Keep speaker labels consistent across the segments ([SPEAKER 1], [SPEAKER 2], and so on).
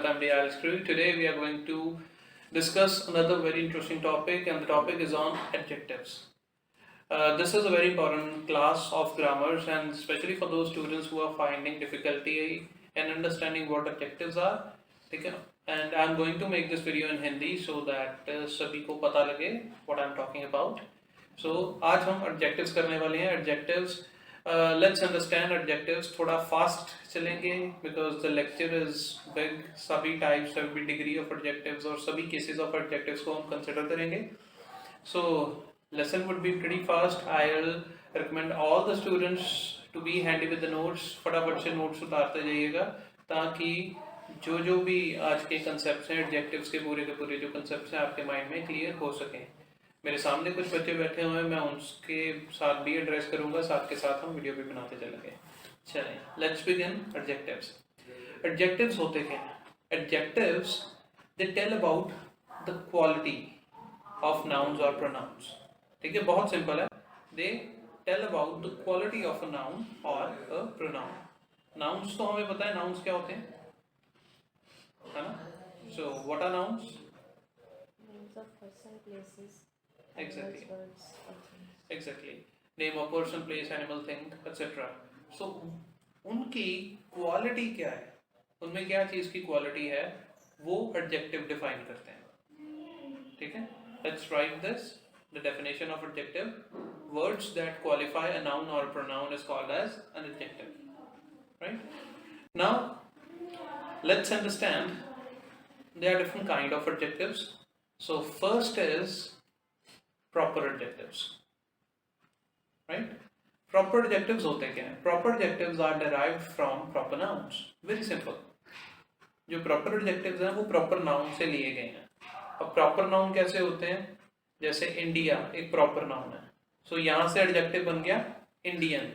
[SPEAKER 1] Bharat, I'm Diyal Screw. Today we are going to discuss another very interesting topic, and the topic is on adjectives. This is a very important class of grammars, and especially for those students who are finding difficulty in understanding what adjectives are. Okay? And I'm going to make this video in Hindi so that सभी को पता लगे what I'm talking about. So आज हम adjectives करने वाले हैं. Adjectives. Let's understand adjectives. थोड़ा fast चलेंगे because the lecture is big. सभी types, सभी degree of adjectives और सभी cases of adjectives को हम consider करेंगे. So lesson would be pretty fast. I'll recommend all the students to be handy with the notes. फटाफट से notes उतारते जाइएगा ताकि जो भी आज के concepts हैं adjectives के पूरे जो concepts हैं आपके mind में clear हो सकें. मेरे सामने कुछ बच्चे बैठे हुए हैं, मैं उनके साथ भी एड्रेस करूंगा, साथ के साथ हम वीडियो भी बनाते चलेंगे. चलें, लेट्स बिगिन. एडजेक्टिव्स. एडजेक्टिव्स होते क्या हैं? Adjectives they tell about the quality of nouns और प्रोनाउंस. ठीक है, बहुत सिंपल है. They tell about the quality of a noun और अ प्रोनाउन. नाउन्स तो हमें पता है नाउन्स क्या होते हैं, है ना? So what are nouns?
[SPEAKER 2] Names of person, places.
[SPEAKER 1] Exactly. Name of person, place, animal, thing, etc. So उनकी क्वालिटी क्या है, उनमें क्या चीज की क्वालिटी है, वो एडजेक्टिव डिफाइन करते हैं. ठीक है, let's write this. The definition of adjective: words that qualify a noun or a pronoun is called as an adjective. Right? Now let's understand there are different kind of adjectives. So first is proper adjectives. Right? Proper adjectives होते क्या हैं? Proper adjectives are derived from proper nouns. Very simple. जो proper adjectives हैं वो proper noun से लिए गए हैं. अब proper noun कैसे होते हैं? जैसे India एक proper noun है. So यहाँ से adjective बन गया Indian.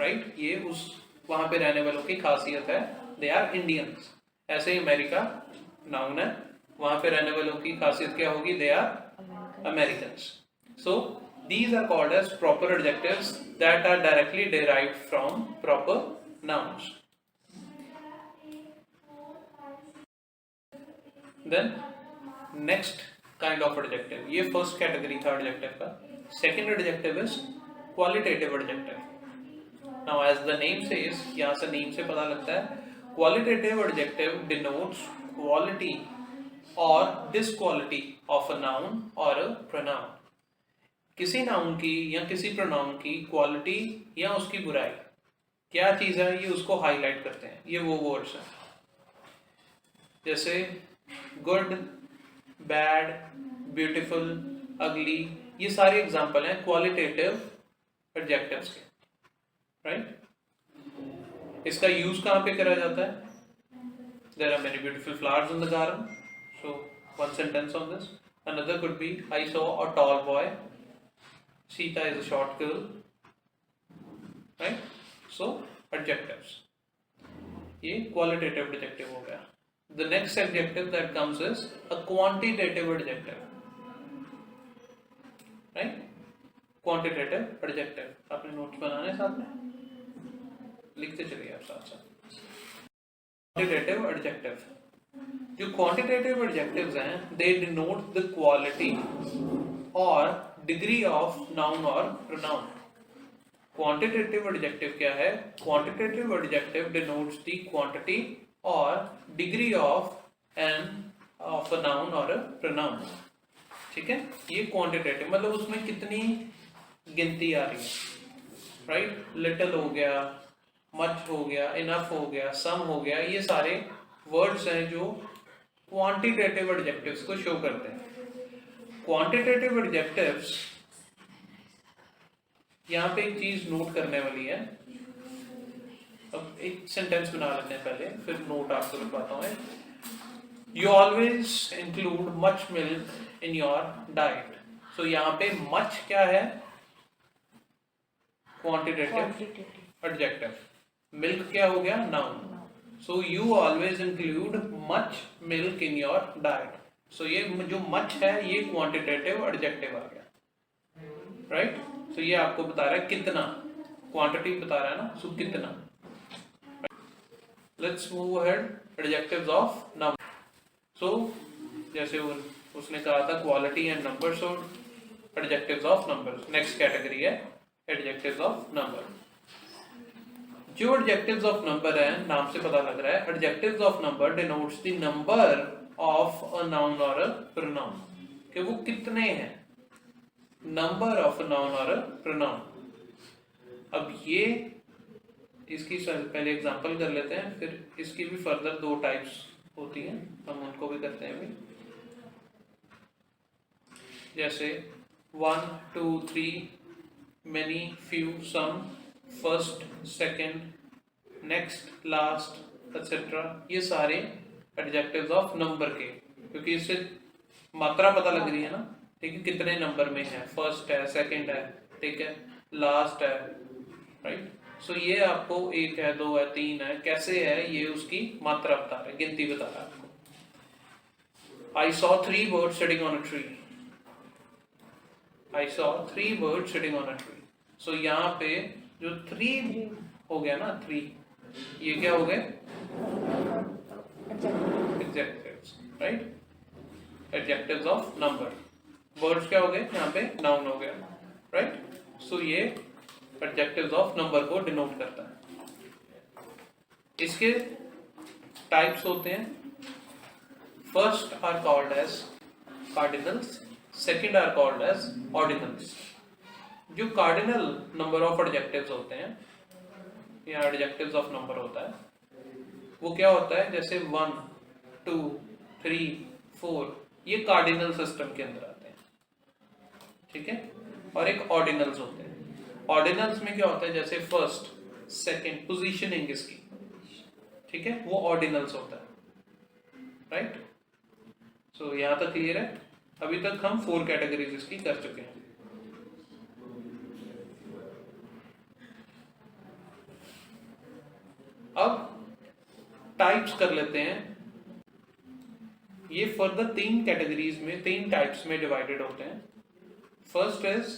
[SPEAKER 1] Right? ये उस वहाँ पे रहने वालों की खासियत है. They are Indians. ऐसे ही America noun है, वहाँ पे रहने वालों की खासियत क्या होगी? They are Americans. So these are called as proper adjectives that are directly derived from proper nouns. Then next kind of adjective, ये first category था adjective का. Second adjective is qualitative adjective. Now as the name says, यहाँ से name से पता लगता है, qualitative adjective denotes quality or disquality of a noun or a pronoun. किसी नाउन की या किसी प्रोनाउन की क्वालिटी या उसकी बुराई क्या चीज है, ये उसको हाईलाइट करते हैं. ये वो वर्ड्स हैं जैसे गुड, बैड, ब्यूटीफुल, अगली. ये सारे एग्जांपल हैं क्वालिटेटिव एडजेक्टिव्स के. राइट? इसका यूज कहाँ पे करा जाता है? There are many beautiful flowers in the garden. So one sentence on this. Another could be, I saw a tall boy. Sita is a short girl. Right? So adjectives. ये qualitative adjective हो गया. The next adjective that comes is a quantitative adjective. Right? Quantitative adjective. आपने notes बनाने साथ में लिखते चलिए आप साथ साथ. Quantitative adjective. जो quantitative adjectives हैं, they denote the quality or degree of noun or pronoun. Quantitative adjective क्या है? Quantitative adjective denotes the quantity or degree of a noun or a pronoun. ठीक है? ये quantitative मतलब उसमें कितनी गिनती आ रही है. Right? Little हो गया, much हो गया, enough हो गया, some हो गया. ये सारे वर्ड्स हैं जो क्वांटिटेटिव एडजेक्टिव्स को शो करते हैं. क्वांटिटेटिव एडजेक्टिव्स, यहाँ पे एक चीज नोट करने वाली है. अब एक सेंटेंस बना लेते हैं पहले, फिर नोट आपको बताता हूँ. You always include much milk in your diet. So यहाँ पे मच क्या है? Quantitative adjective. मिल्क क्या हो गया? Noun. So you always include much milk in your diet. So ये जो much है ये quantitative adjective आ गया. Right? So ये आपको बता रहा है कितना, quantity बता रहा है ना, so कितना. Let's move ahead. Adjectives of number. So जैसे उसने कहा था quality and number, so adjectives of numbers. Next category है adjectives of number. जो adjectives of number है, नाम से पता लग रहा है, adjectives of number denotes the number of a noun or a pronoun. कि वो कितने हैं, number of a noun or a pronoun. अब ये इसकी पहले एग्जांपल कर लेते हैं, फिर इसकी भी फर्दर दो टाइप्स होती हैं, हम उनको भी करते हैं अभी. जैसे 1, 2, 3, many, few, some, first, second, next, last, etc. ये सारे एडजेक्टिव्स ऑफ नंबर के, क्योंकि इससे मात्रा पता लग रही है ना, ठीक है, कितने नंबर में है, फर्स्ट है, सेकंड है, ठीक है, लास्ट है, राइट. सो ये आपको 1 है, 2 है, 3 है, कैसे है, ये उसकी मात्रा बता रहा है, गिनती बता रहा है आपको. I saw 3 birds sitting on a tree. I saw 3 birds sitting on a tree. So यहाँ पे जो 3 हो गया ना, 3, ये क्या हो गए, adjectives, right? Adjectives of number. Birds क्या हो गए, यहाँ पे noun हो गया, right? So ये adjectives of number को denote करता है. इसके types होते हैं. First are called as cardinals, second are called as ordinals. जो cardinal number of adjectives होते हैं, या adjectives of number होता है, वो क्या होता है, जैसे 1, 2, 3, 4, ये cardinal system के अंदर आते हैं, ठीक है. और एक ordinals होते हैं. ऑर्डिनल्स में क्या होता है, जैसे फर्स्ट, सेकंड, पोजीशनिंग इसकी, ठीक है, वो ऑर्डिनल्स होता है, राइट. सो यहां तक क्लियर है. अभी तक हम 4 कैटेगरीज इसकी कर चुके हैं. अब टाइप्स कर लेते हैं. ये फर्दर 3 कैटेगरीज में, 3 टाइप्स में डिवाइडेड होते हैं. First is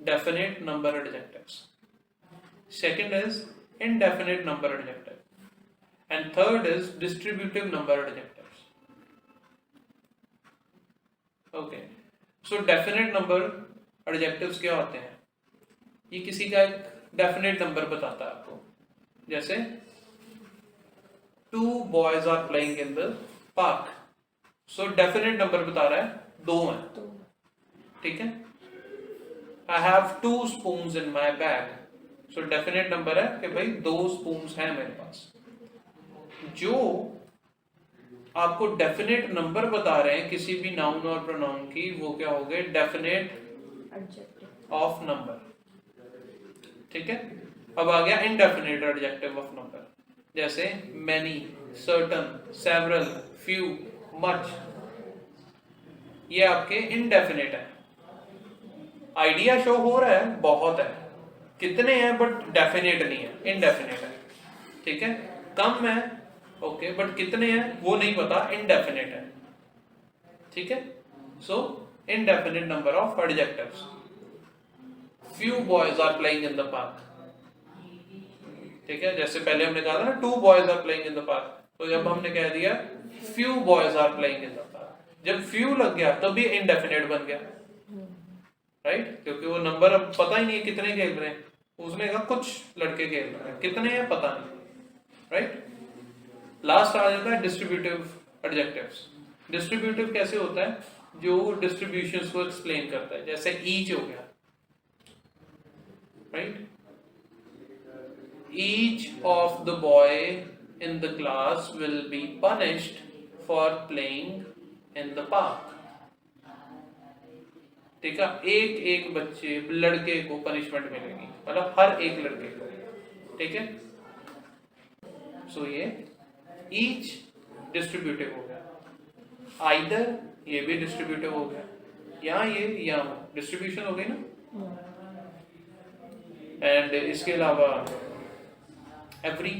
[SPEAKER 1] definite number adjectives, second is indefinite number adjective, and third is distributive number adjectives. Okay, so definite number adjectives क्या होते हैं, ये किसी का एक definite number बताता है आपको. जैसे 2 boys are playing in the park, so definite number बता रहा है 2 हैं, ठीक है. I have 2 spoons in my bag. So definite number है कि भाई 2 spoons हैं मेरे पास. जो आपको definite number बता रहे हैं किसी भी noun और pronoun की, वो क्या हो गए, definite of number, ठीक है. अब आ गया indefinite adjective of number. जैसे many, certain, several, few, much, ये आपके indefinite है. आइडिया शो हो रहा है, बहुत है, कितने हैं, बट डेफिनेट नहीं है, इनडेफिनेट है, ठीक है. कम है, ओके, बट कितने हैं वो नहीं पता, इनडेफिनेट है, ठीक है. So indefinite number of adjectives. Few boys are playing in the park, ठीक है. जैसे पहले हमने कहा था ना 2 boys are playing in the park, तो जब हमने कह दिया few boys are playing in the park, जब फ्यू लग गया तब भी इनडेफिनेट बन गया, राइट. क्योंकि वो नंबर अब पता ही नहीं है कितने खेल रहे हैं, उसने कहा कुछ लड़के खेल रहे हैं, कितने हैं पता नहीं, राइट. लास्ट आ जाता है डिस्ट्रीब्यूटिव एडजेक्टिव्स. डिस्ट्रीब्यूटिव कैसे होता है, जो डिस्ट्रीब्यूशंस को एक्सप्लेन करता है. जैसे ईच हो गया, right. Each of the boy in the class will be punished for playing in the park, ठीक है. एक एक बच्चे, लड़के को पनिशमेंट मिलेगी, मतलब हर एक लड़के को, ठीक है. सो ये ईच डिस्ट्रीब्यूटिव हो गया. आइदर, ये भी डिस्ट्रीब्यूटिव हो गया. यहाँ ये, यहाँ डिस्ट्रीब्यूशन हो गई ना. एंड इसके अलावा एवरी,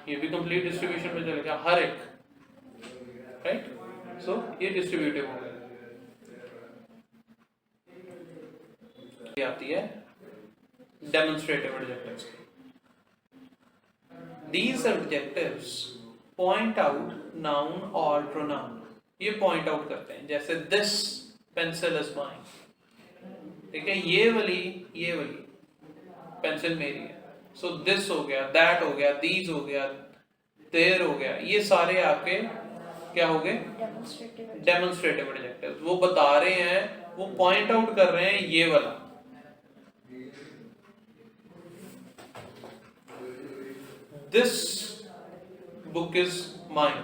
[SPEAKER 1] ये भी कंप्लीट डिस्ट्रीब्यूशन में चलेगा, हर एक, राइट. सो ये डिस्ट्रीब्यूटिव हो गया. आती है डेमोन्स्ट्रेटिव एडजेक्टिव्स की. These adjectives point out noun or pronoun. ये point out करते हैं, जैसे this pencil is mine. ठीक है, ये वाली पेंसिल मेरी है. So this हो गया, that हो गया, these हो गया, there हो गया, ये सारे आपके क्या हो गए? Demonstrative adjectives. वो बता रहे हैं, वो पॉइंट आउट कर रहे हैं ये वाला. This book is mine.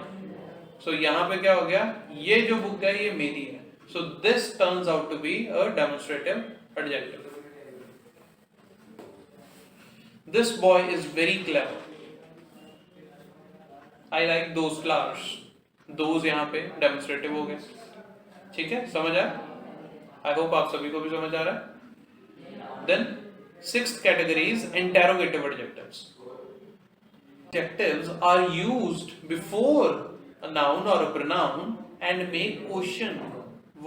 [SPEAKER 1] So यहाँ पे क्या हो गया? ये जो बुक है ये मेरी है. So this turns out to be a demonstrative adjective. This boy is very clever. I like those flowers. Those यहाँ पे demonstrative हो गए. ठीक है, समझ आया? I hope आप सभी को भी समझ आ रहा है. Then sixth category is interrogative adjectives. Adjectives are used before a noun or a pronoun and make question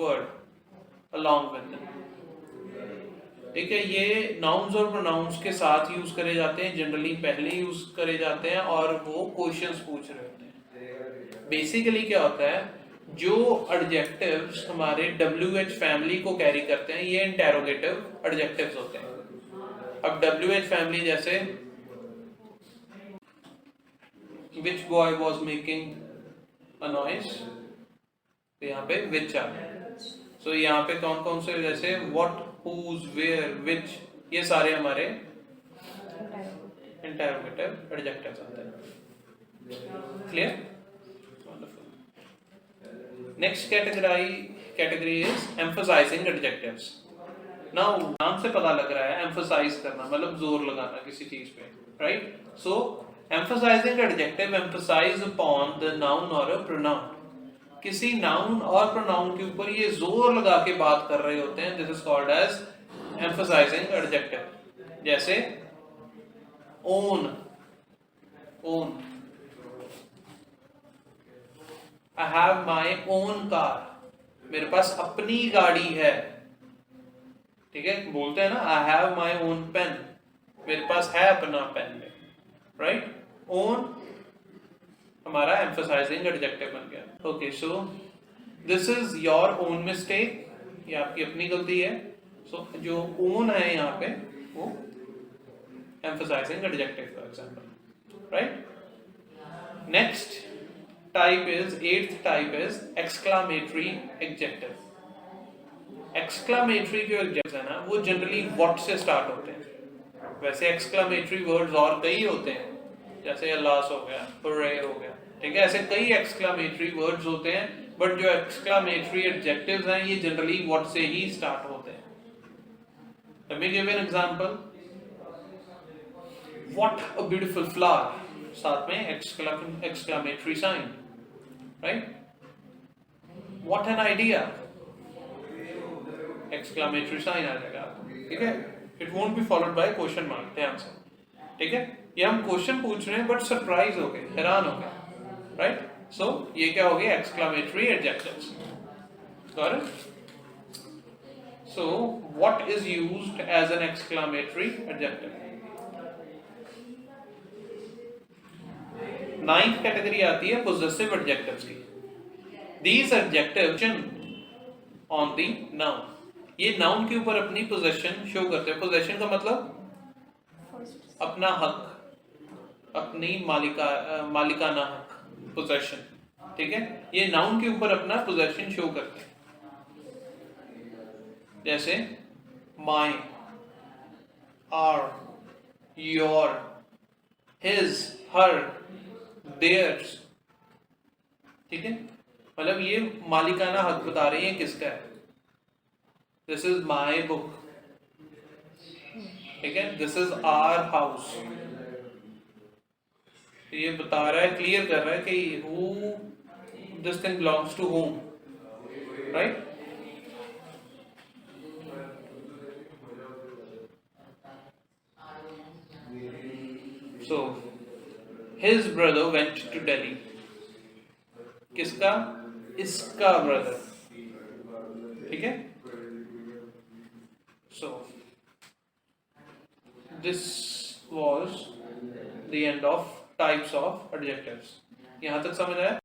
[SPEAKER 1] word along with them. ठीक है, ये nouns और pronouns के साथ यूज करे जाते हैं, जनरली पहले यूज करे जाते हैं और वो क्वेश्चंस पूछ रहे होते हैं. बेसिकली क्या होता है, जो एडजेक्टिव्स हमारे WH फैमिली को कैरी करते हैं ये इंटेरोगेटिव एडजेक्टिव्स होते हैं. अब WH फैमिली जैसे which boy was making a noise, तो यहाँ पे which आ गया. So यहाँ पे कौन कौन से, जैसे what, whose, where, which, ये सारे हमारे interrogative adjectives आते हैं. Clear? Wonderful. Next category is emphasizing adjectives. Now नाम से पता लग रहा है emphasize करना मतलब जोर लगाना किसी चीज पे, right? So emphasizing adjective emphasize upon the noun or a pronoun. किसी noun और pronoun के ऊपर ये जोर लगा के बात कर रहे होते हैं. This is called as emphasizing adjective. जैसे own. I have my own car. मेरे पास अपनी गाड़ी है. ठीक है, बोलते हैं ना I have my own pen. मेरे पास है अपना पेन. Right? Own हमारा emphasizing adjective बन गया. Okay, so this is your own mistake. ये आपकी अपनी गलती है. So जो own है यहाँ पे वो emphasizing adjective for example. Right? Next type is, eighth type is exclamatory adjective. Exclamatory जो adjectives है ना वो generally what से start होते हैं. वैसे exclamatory words और कई होते हैं, जैसे alas हो गया, hooray हो गया. ठीक है, ऐसे कई exclamatory words होते हैं, but जो exclamatory adjectives हैं ये generally what से ही start होते हैं. Let me give an example. What a beautiful flower. साथ में exclamatory sign, right? What an idea. Exclamatory sign आ जाएगा. ठीक है? It won't be followed by question mark. ध्यान से. ठीक है? ये हम क्वेश्चन पूछ रहे हैं but सरप्राइज हो गए, हैरान हो गए, राइट? सो ये क्या हो गया? Exclamatory adjectives. Got it? So what is used as an exclamatory adjective? Ninth category आती है पोजेसिव एडजेक्टिव्स की. These adjectives on the noun. ये नाउन के ऊपर अपनी पोजेशन शो करते हैं. पोजेशन का मतलब अपना हक, अपनी मालिकाना हक, पोजेशन. ठीक है, ये नाउन के ऊपर अपना पोजेशन शो करते हैं. जैसे my, our, your, his, her, theirs. ठीक है, मतलब ये मालिकाना हक बता रही है किसका है. This is my book. ठीक है, दिस इज आवर हाउस. ये बता रहा है, क्लियर कर रहा है कि who this thing belongs to home, right? So his brother went to Delhi. किसका? इसका ब्रदर. ठीक है, so this was the end of types of adjectives. यहाँ तक समझ आया?